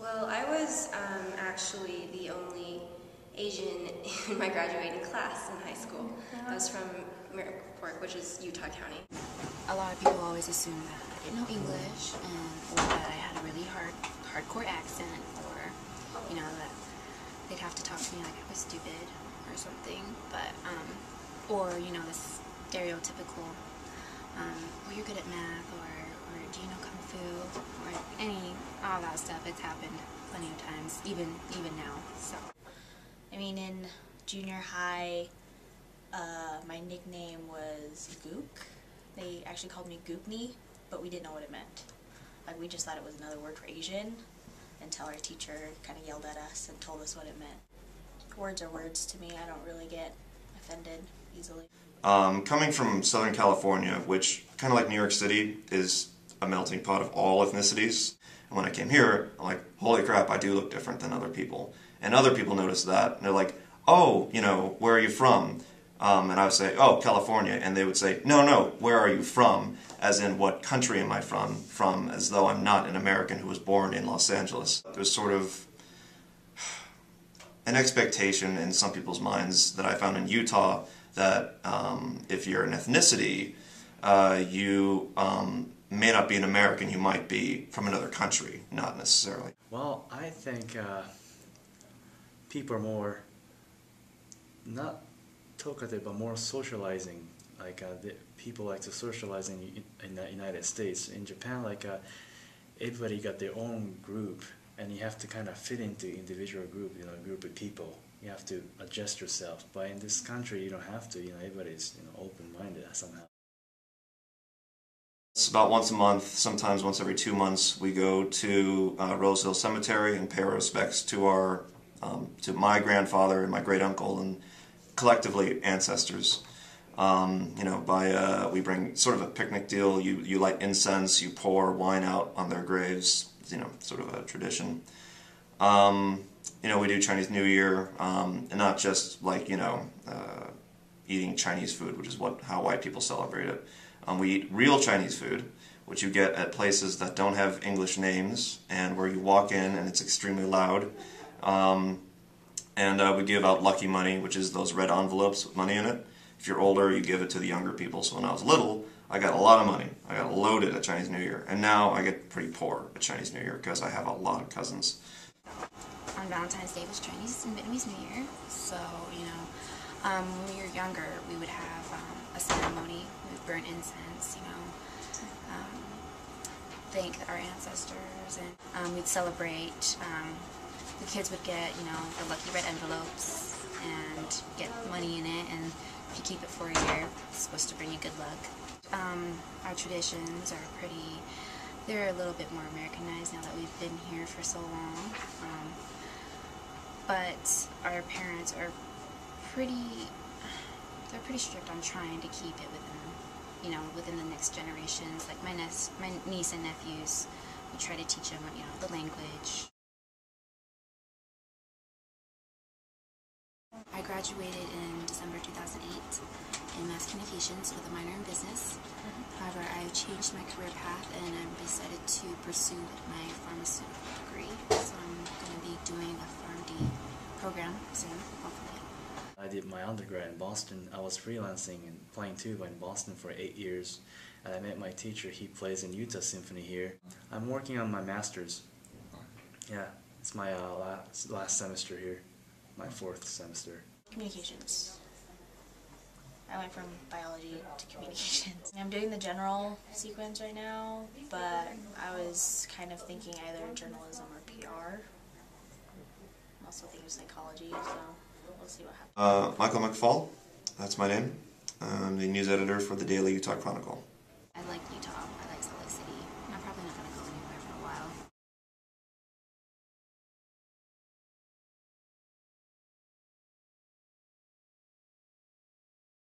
Well, I was actually the only Asian in my graduating class in high school. I was from Fork, which is Utah County. A lot of people always assume that I didn't know English, or that I had a really hardcore accent, or, you know, that they'd have to talk to me like I was stupid or something, but, or, you know, this stereotypical, well, you're good at math, or do you know Kung Fu, or all that stuff. It's happened plenty of times, even now, so. I mean, in junior high, my nickname was Gook. They actually called me Gookney, but we didn't know what it meant. Like, we just thought it was another word for Asian until our teacher kind of yelled at us and told us what it meant. Words are words to me. I don't really get offended easily. Coming from Southern California, which, kind of like New York City, is a melting pot of all ethnicities, and when I came here, I'm like, holy crap, I do look different than other people. And other people notice that, and they're like, oh, you know, where are you from? And I would say, oh, California. And they would say, no, where are you from? As in, what country am I from? As though I'm not an American who was born in Los Angeles. There's sort of an expectation in some people's minds that I found in Utah that if you're an ethnicity, you may not be an American, you might be from another country, not necessarily. Well, I think people are more, not talkative, but more socializing. Like people like to socialize in the United States. In Japan, like everybody got their own group, and you have to kind of fit into individual group, you know, a group of people. You have to adjust yourself. But in this country, you don't have to. You know, everybody's, you know, open-minded somehow. It's about once a month, sometimes once every 2 months, we go to Rose Hill Cemetery and pay our respects to our, to my grandfather and my great uncle and collectively ancestors. You know, we bring sort of a picnic deal. You light incense, you pour wine out on their graves. You know, sort of a tradition. You know, we do Chinese New Year, and not just like, you know, eating Chinese food, which is how white people celebrate it. We eat real Chinese food, which you get at places that don't have English names, and where you walk in and it's extremely loud. And we give out lucky money, which is those red envelopes with money in it. If you're older, you give it to the younger people. So when I was little, I got a lot of money. I got loaded at Chinese New Year. And now I get pretty poor at Chinese New Year because I have a lot of cousins. On Valentine's Day was Chinese and Vietnamese New Year, so, you know, when we were younger, we would have a ceremony. We would burn incense, you know, thank our ancestors, and we'd celebrate. The kids would get, you know, the lucky red envelopes and get money in it, and if you keep it for a year, it's supposed to bring you good luck. Our traditions are they're a little bit more Americanized now that we've been here for so long. But our parents are pretty strict on trying to keep it within, you know, within the next generations. Like my niece and nephews, we try to teach them, you know, the language. I graduated in December 2008 in mass communications with a minor in business. However, I changed my career path and I decided to pursue my pharmaceutical degree. So I'm going to be doing a PharmD program soon, hopefully. I did my undergrad in Boston. I was freelancing and playing tuba in Boston for 8 years. And I met my teacher. He plays in Utah Symphony here. I'm working on my master's. Yeah, it's my last semester here, my 4th semester. Communications. I went from biology to communications. I'm doing the general sequence right now, but I was kind of thinking either journalism or PR. I'm also thinking psychology, so we'll see what happens. Michael McFall, that's my name. I'm the news editor for the Daily Utah Chronicle.